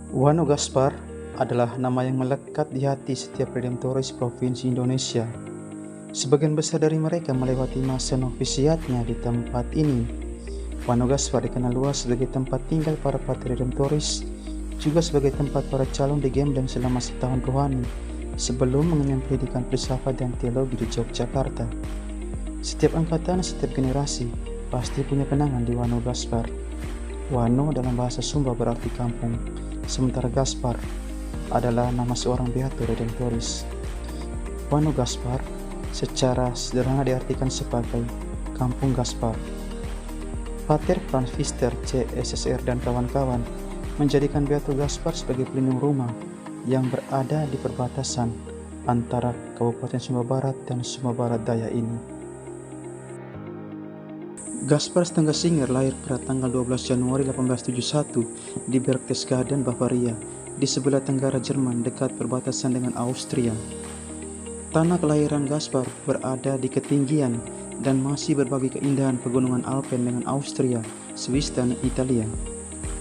Wano Gaspar adalah nama yang melekat di hati setiap redemptoris provinsi Indonesia. Sebagian besar dari mereka melewati masa novisiatnya di tempat ini. Wano Gaspar dikenal luas sebagai tempat tinggal para patri redemptoris, juga sebagai tempat para calon digembleng selama setahun rohani sebelum mengenyam pendidikan filsafat dan teologi di Yogyakarta. Setiap angkatan, setiap generasi pasti punya kenangan di Wano Gaspar. Wano dalam bahasa Sumba berarti kampung, sementara Gaspar adalah nama seorang beato redemptoris. Wano Gaspar secara sederhana diartikan sebagai Kampung Gaspar. Pater Franz Pfister, CSSR dan kawan-kawan menjadikan Beato Gaspar sebagai pelindung rumah yang berada di perbatasan antara Kabupaten Sumba Barat dan Sumba Barat Daya ini. Gaspar Stangasinger lahir pada tanggal 12 Januari 1871 di Berchtesgaden, Bavaria, di sebelah tenggara Jerman dekat perbatasan dengan Austria. Tanah kelahiran Gaspar berada di ketinggian dan masih berbagi keindahan pegunungan Alpen dengan Austria, Swiss, dan Italia.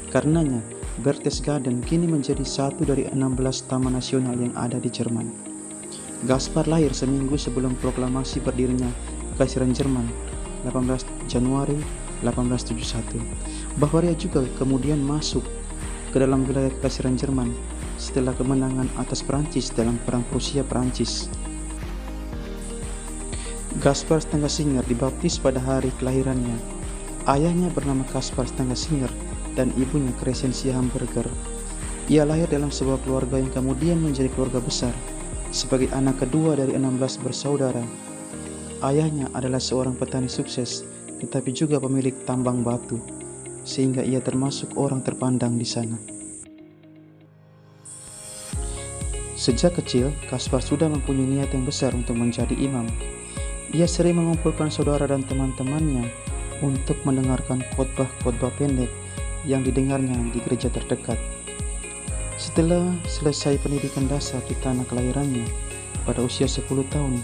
Karenanya, Berchtesgaden kini menjadi satu dari 16 taman nasional yang ada di Jerman. Gaspar lahir seminggu sebelum proklamasi berdirinya Kekaisaran Jerman 18 Januari 1871. Bavaria juga kemudian masuk ke dalam wilayah Kekaisaran Jerman setelah kemenangan atas Prancis dalam Perang Prusia-Prancis. Gaspar Stangasinger dibaptis pada hari kelahirannya. Ayahnya bernama Kaspar Stangasinger dan ibunya Crescentia Hamburger. Ia lahir dalam sebuah keluarga yang kemudian menjadi keluarga besar sebagai anak kedua dari 16 bersaudara. Ayahnya adalah seorang petani sukses, tetapi juga pemilik tambang batu, sehingga ia termasuk orang terpandang di sana. Sejak kecil, Gaspar sudah mempunyai niat yang besar untuk menjadi imam. Ia sering mengumpulkan saudara dan teman-temannya untuk mendengarkan khotbah-khotbah pendek yang didengarnya di gereja terdekat. Setelah selesai pendidikan dasar di tanah kelahirannya, pada usia 10 tahun,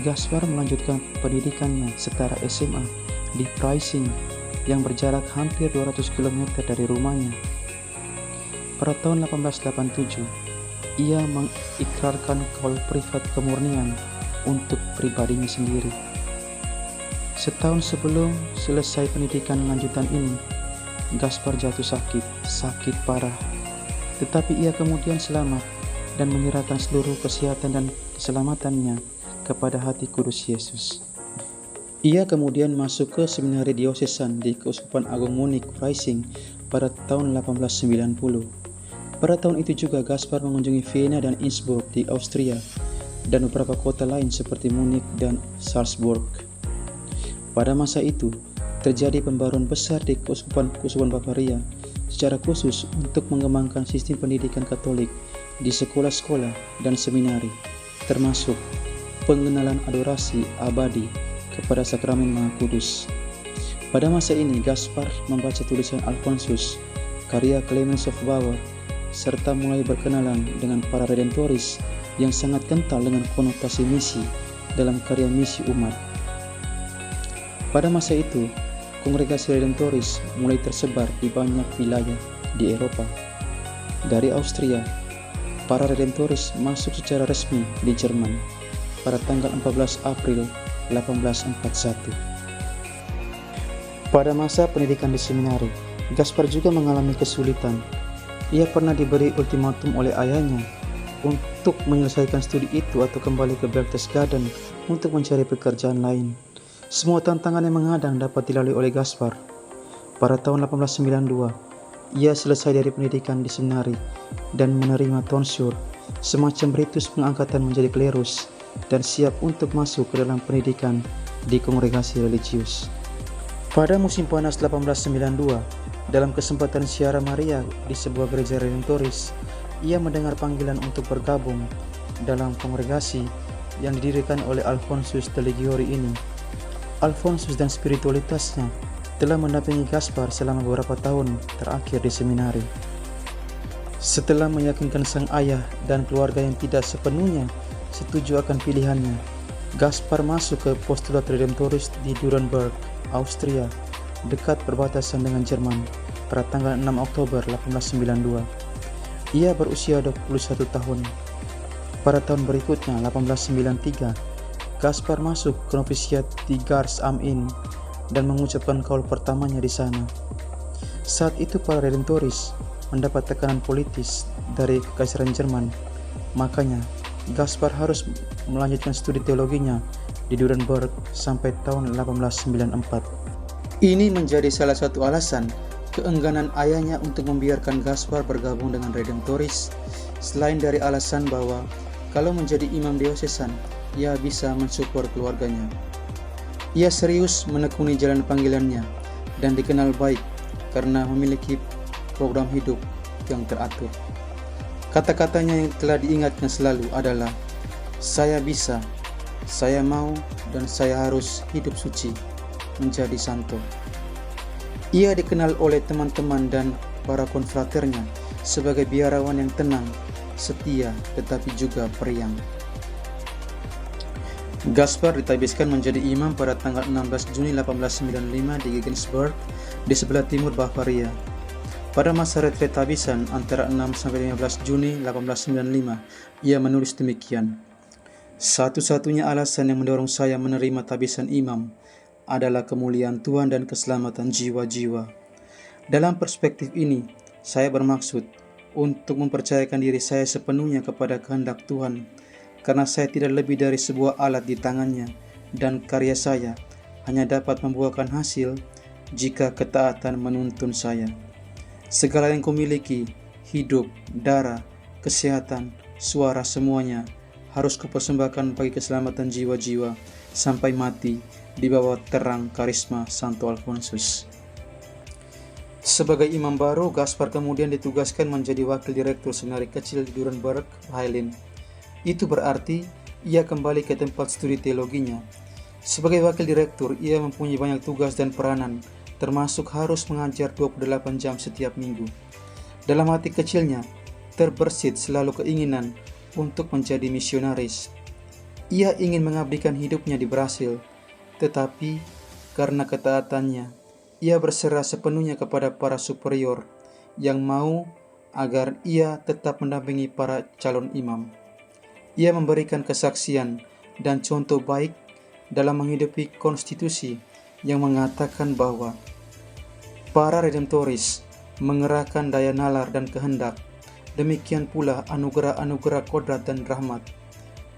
Gaspar melanjutkan pendidikannya setara SMA di Freising yang berjarak hampir 200 km dari rumahnya. Pada tahun 1887, ia mengikrarkan kaul privat kemurnian untuk pribadinya sendiri. Setahun sebelum selesai pendidikan lanjutan ini, Gaspar jatuh sakit parah. Tetapi ia kemudian selamat dan menyerahkan seluruh kesehatan dan keselamatannya kepada hati kudus Yesus. Ia kemudian masuk ke seminari diosesan di Keuskupan Agung Munich Freising pada tahun 1890. Pada tahun itu juga Gaspar mengunjungi Vienna dan Innsbruck di Austria dan beberapa kota lain seperti Munich dan Salzburg. Pada masa itu, terjadi pembaruan besar di Keuskupan Bavaria secara khusus untuk mengembangkan sistem pendidikan Katolik di sekolah-sekolah dan seminari, termasuk pengenalan adorasi abadi kepada sakramen Maha Kudus. Pada masa ini, Gaspar membaca tulisan Alfonsus, karya Clemens of Bauer, serta mulai berkenalan dengan para redemptoris yang sangat kental dengan konotasi misi dalam karya misi umat. Pada masa itu, kongregasi redemptoris mulai tersebar di banyak wilayah di Eropa. Dari Austria, para redemptoris masuk secara resmi di Jerman pada tanggal 14 April 1841. Pada masa pendidikan di seminari, Gaspar juga mengalami kesulitan. Ia pernah diberi ultimatum oleh ayahnya untuk menyelesaikan studi itu atau kembali ke Berchtesgaden untuk mencari pekerjaan lain. Semua tantangan yang menghadang dapat dilalui oleh Gaspar. Pada tahun 1892, ia selesai dari pendidikan di seminari dan menerima tonsur, semacam ritus pengangkatan menjadi klerus, dan siap untuk masuk ke dalam pendidikan di kongregasi religius. Pada musim panas 1892, dalam kesempatan Siara Maria di sebuah gereja redemptoris, ia mendengar panggilan untuk bergabung dalam kongregasi yang didirikan oleh Alfonsus de Liguori ini. Alfonsus dan spiritualitasnya telah mendampingi Gaspar selama beberapa tahun terakhir di seminari. Setelah meyakinkan sang ayah dan keluarga yang tidak sepenuhnya setuju akan pilihannya, Gaspar masuk ke postulat redemptoris di Nuremberg, Austria, dekat perbatasan dengan Jerman pada tanggal 6 Oktober 1892. Ia berusia 21 tahun. Pada tahun berikutnya, 1893, Gaspar masuk ke novisiat di Gardes am Inn dan mengucapkan kaul pertamanya di sana. Saat itu para Redentoris mendapat tekanan politis dari Kekaisaran Jerman. Makanya, Gaspar harus melanjutkan studi teologinya di Nuremberg sampai tahun 1894. Ini menjadi salah satu alasan keengganan ayahnya untuk membiarkan Gaspar bergabung dengan Redentoris, selain dari alasan bahwa kalau menjadi imam diosesan, ia bisa mensupport keluarganya. Ia serius menekuni jalan panggilannya dan dikenal baik karena memiliki program hidup yang teratur. Kata-katanya yang telah diingatnya selalu adalah, "Saya bisa, saya mau, dan saya harus hidup suci, menjadi santo." Ia dikenal oleh teman-teman dan para konfraternya sebagai biarawan yang tenang, setia, tetapi juga periang. Gaspar ditabiskan menjadi imam pada tanggal 16 Juni 1895 di Regensburg, di sebelah timur Bavaria. Pada masa retret tabisan antara 6 sampai 15 Juni 1895, ia menulis demikian: "Satu-satunya alasan yang mendorong saya menerima tabisan imam adalah kemuliaan Tuhan dan keselamatan jiwa-jiwa. Dalam perspektif ini, saya bermaksud untuk mempercayakan diri saya sepenuhnya kepada kehendak Tuhan, karena saya tidak lebih dari sebuah alat di tangannya, dan karya saya hanya dapat membuahkan hasil jika ketaatan menuntun saya. Segala yang kumiliki, hidup, darah, kesehatan, suara, semuanya harus kupersembahkan bagi keselamatan jiwa-jiwa sampai mati di bawah terang karisma Santo Alfonsus." Sebagai imam baru, Gaspar kemudian ditugaskan menjadi wakil direktur seminari kecil di Nuremberg, Hailin. Itu berarti ia kembali ke tempat studi teologinya. Sebagai wakil direktur, ia mempunyai banyak tugas dan peranan, termasuk harus mengajar 28 jam setiap minggu. Dalam hati kecilnya, terbersit selalu keinginan untuk menjadi misionaris. Ia ingin mengabdikan hidupnya di Brasil, tetapi karena ketaatannya, ia berserah sepenuhnya kepada para superior yang mau agar ia tetap mendampingi para calon imam. Ia memberikan kesaksian dan contoh baik dalam menghidupi konstitusi yang mengatakan bahwa para Redentoris mengerahkan daya nalar dan kehendak, demikian pula anugerah-anugerah kodrat dan rahmat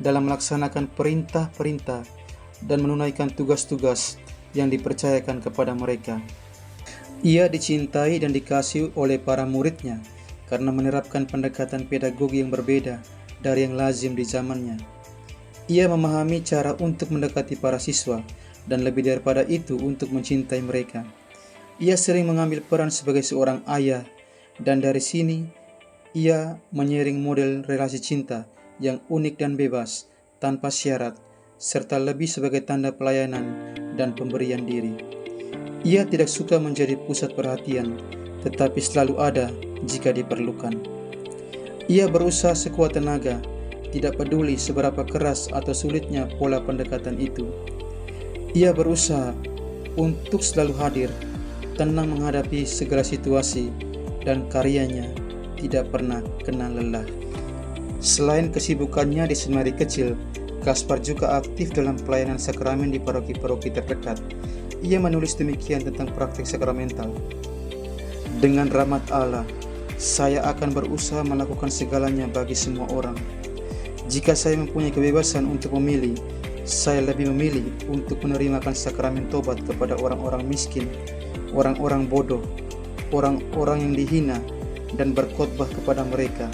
dalam melaksanakan perintah-perintah dan menunaikan tugas-tugas yang dipercayakan kepada mereka. Ia dicintai dan dikasihi oleh para muridnya karena menerapkan pendekatan pedagogi yang berbeda dari yang lazim di zamannya. Ia memahami cara untuk mendekati para siswa dan lebih daripada itu untuk mencintai mereka. Ia sering mengambil peran sebagai seorang ayah, dan dari sini ia menyiring model relasi cinta yang unik dan bebas, tanpa syarat, serta lebih sebagai tanda pelayanan dan pemberian diri. Ia tidak suka menjadi pusat perhatian, tetapi selalu ada jika diperlukan. Ia berusaha sekuat tenaga, tidak peduli seberapa keras atau sulitnya pola pendekatan itu. Ia berusaha untuk selalu hadir, tenang menghadapi segala situasi, dan karyanya tidak pernah kenal lelah. Selain kesibukannya di seminari kecil, Gaspar juga aktif dalam pelayanan sakramen di paroki-paroki terdekat. Ia menulis demikian tentang praktik sakramental: "Dengan rahmat Allah, saya akan berusaha melakukan segalanya bagi semua orang. Jika saya mempunyai kebebasan untuk memilih, saya lebih memilih untuk menerimakan sakramen tobat kepada orang-orang miskin, orang-orang bodoh, orang-orang yang dihina, dan berkhotbah kepada mereka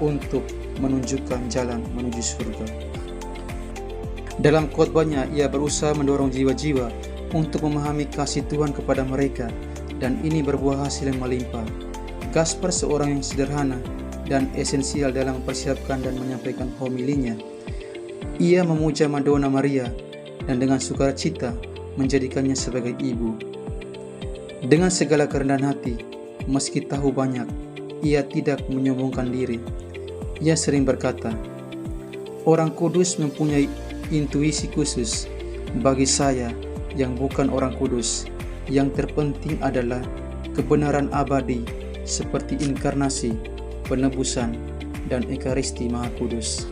untuk menunjukkan jalan menuju surga." Dalam khotbahnya, ia berusaha mendorong jiwa-jiwa untuk memahami kasih Tuhan kepada mereka, dan ini berbuah hasil yang melimpah. Gaspar seorang yang sederhana dan esensial dalam mempersiapkan dan menyampaikan homilinya. Ia memuja Madonna Maria dan dengan sukacita menjadikannya sebagai ibu. Dengan segala kerendahan hati, meski tahu banyak, ia tidak menyombongkan diri. Ia sering berkata, "Orang kudus mempunyai intuisi khusus. Bagi saya yang bukan orang kudus, yang terpenting adalah kebenaran abadi seperti inkarnasi, penebusan, dan Ekaristi Maha Kudus.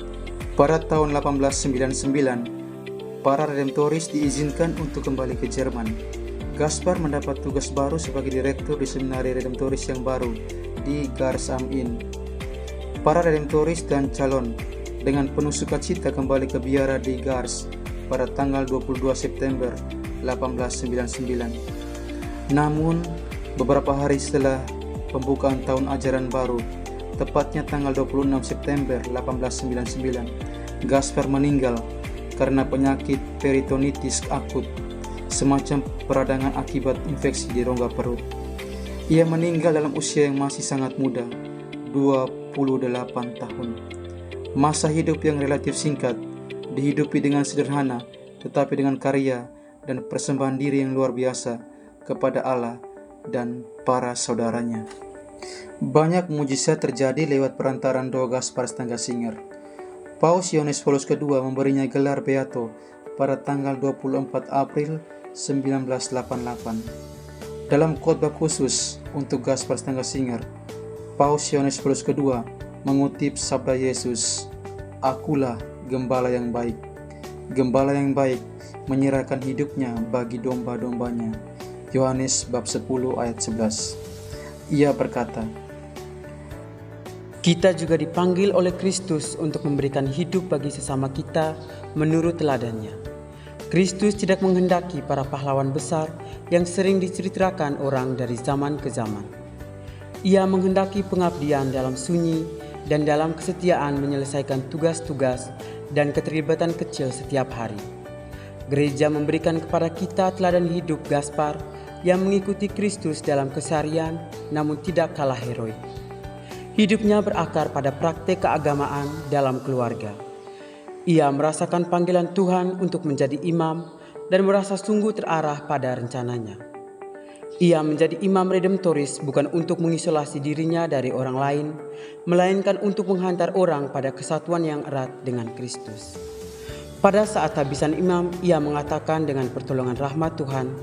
Pada tahun 1899, para redemptoris diizinkan untuk kembali ke Jerman. Gaspar mendapat tugas baru sebagai direktur di seminari redemptoris yang baru di Gars am Inn. Para redemptoris dan calon dengan penuh sukacita kembali ke biara di Gars pada tanggal 22 September 1899. Namun, beberapa hari setelah pembukaan tahun ajaran baru, tepatnya tanggal 26 September 1899, Gaspar meninggal karena penyakit peritonitis akut, semacam peradangan akibat infeksi di rongga perut. Ia meninggal dalam usia yang masih sangat muda, 28 tahun. Masa hidup yang relatif singkat, dihidupi dengan sederhana, tetapi dengan karya dan persembahan diri yang luar biasa kepada Allah dan para saudaranya. Banyak mujizat terjadi lewat perantaran doa Gaspar Stangasinger. Paus Yohanes Paulus II memberinya gelar Beato pada tanggal 24 April 1988. Dalam khotbah khusus untuk Gaspar Stangasinger, Paus Yohanes Paulus II mengutip sabda Yesus, "Akulah gembala yang baik. Gembala yang baik menyerahkan hidupnya bagi domba-dombanya." Yohanes bab 10 ayat 11. Ia berkata, kita juga dipanggil oleh Kristus untuk memberikan hidup bagi sesama kita menurut teladannya. Kristus tidak menghendaki para pahlawan besar yang sering diceritakan orang dari zaman ke zaman. Ia menghendaki pengabdian dalam sunyi dan dalam kesetiaan menyelesaikan tugas-tugas dan keterlibatan kecil setiap hari. Gereja memberikan kepada kita teladan hidup Gaspar yang mengikuti Kristus dalam keseharian namun tidak kalah heroik. Hidupnya berakar pada praktek keagamaan dalam keluarga. Ia merasakan panggilan Tuhan untuk menjadi imam dan merasa sungguh terarah pada rencananya. Ia menjadi imam redemptoris bukan untuk mengisolasi dirinya dari orang lain, melainkan untuk menghantar orang pada kesatuan yang erat dengan Kristus. Pada saat habisan imam, ia mengatakan dengan pertolongan rahmat Tuhan,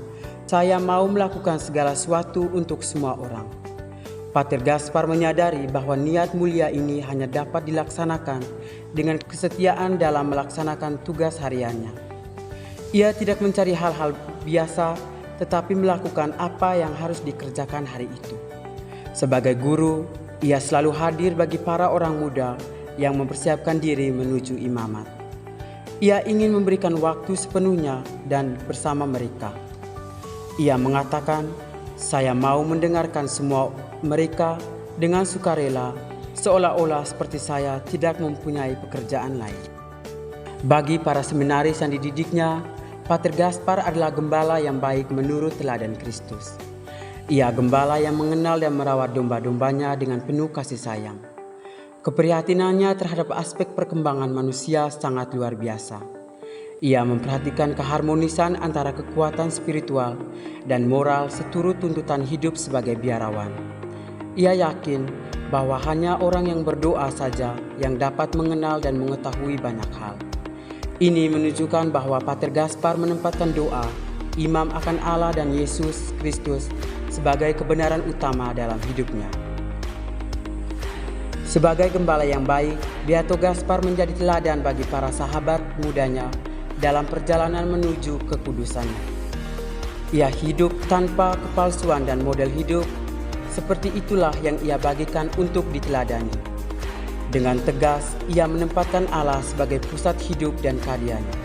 "Saya mau melakukan segala sesuatu untuk semua orang." Pater Gaspar menyadari bahwa niat mulia ini hanya dapat dilaksanakan dengan kesetiaan dalam melaksanakan tugas hariannya. Ia tidak mencari hal-hal biasa, tetapi melakukan apa yang harus dikerjakan hari itu. Sebagai guru, ia selalu hadir bagi para orang muda yang mempersiapkan diri menuju imamat. Ia ingin memberikan waktu sepenuhnya dan bersama mereka. Ia mengatakan, "Saya mau mendengarkan semua mereka dengan sukarela, seolah-olah seperti saya tidak mempunyai pekerjaan lain." Bagi para seminaris yang dididiknya, Pater Gaspar adalah gembala yang baik menurut teladan Kristus. Ia gembala yang mengenal dan merawat domba-dombanya dengan penuh kasih sayang. Keprihatinannya terhadap aspek perkembangan manusia sangat luar biasa. Ia memperhatikan keharmonisan antara kekuatan spiritual dan moral seturut tuntutan hidup sebagai biarawan. Ia yakin bahwa hanya orang yang berdoa saja yang dapat mengenal dan mengetahui banyak hal. Ini menunjukkan bahwa Pater Gaspar menempatkan doa, imam akan Allah dan Yesus Kristus sebagai kebenaran utama dalam hidupnya. Sebagai gembala yang baik, Beato Gaspar menjadi teladan bagi para sahabat mudanya dalam perjalanan menuju kekudusannya. Ia hidup tanpa kepalsuan dan model hidup seperti itulah yang ia bagikan untuk diteladani. Dengan tegas, ia menempatkan Allah sebagai pusat hidup dan karyanya.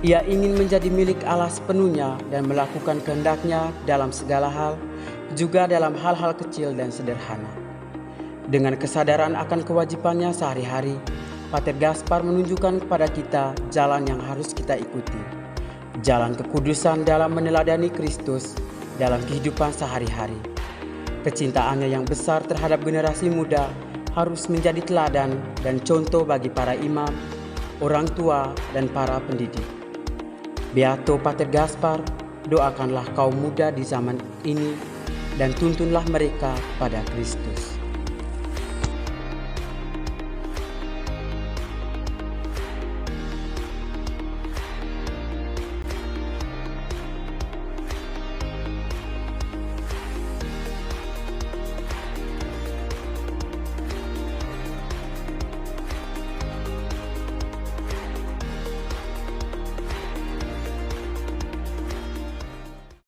Ia ingin menjadi milik Allah sepenuhnya dan melakukan kehendaknya dalam segala hal, juga dalam hal-hal kecil dan sederhana. Dengan kesadaran akan kewajibannya sehari-hari, Pater Gaspar menunjukkan kepada kita jalan yang harus kita ikuti. Jalan kekudusan dalam meneladani Kristus dalam kehidupan sehari-hari. Kecintaannya yang besar terhadap generasi muda harus menjadi teladan dan contoh bagi para imam, orang tua, dan para pendidik. Beato Pater Gaspar, doakanlah kaum muda di zaman ini dan tuntunlah mereka pada Kristus.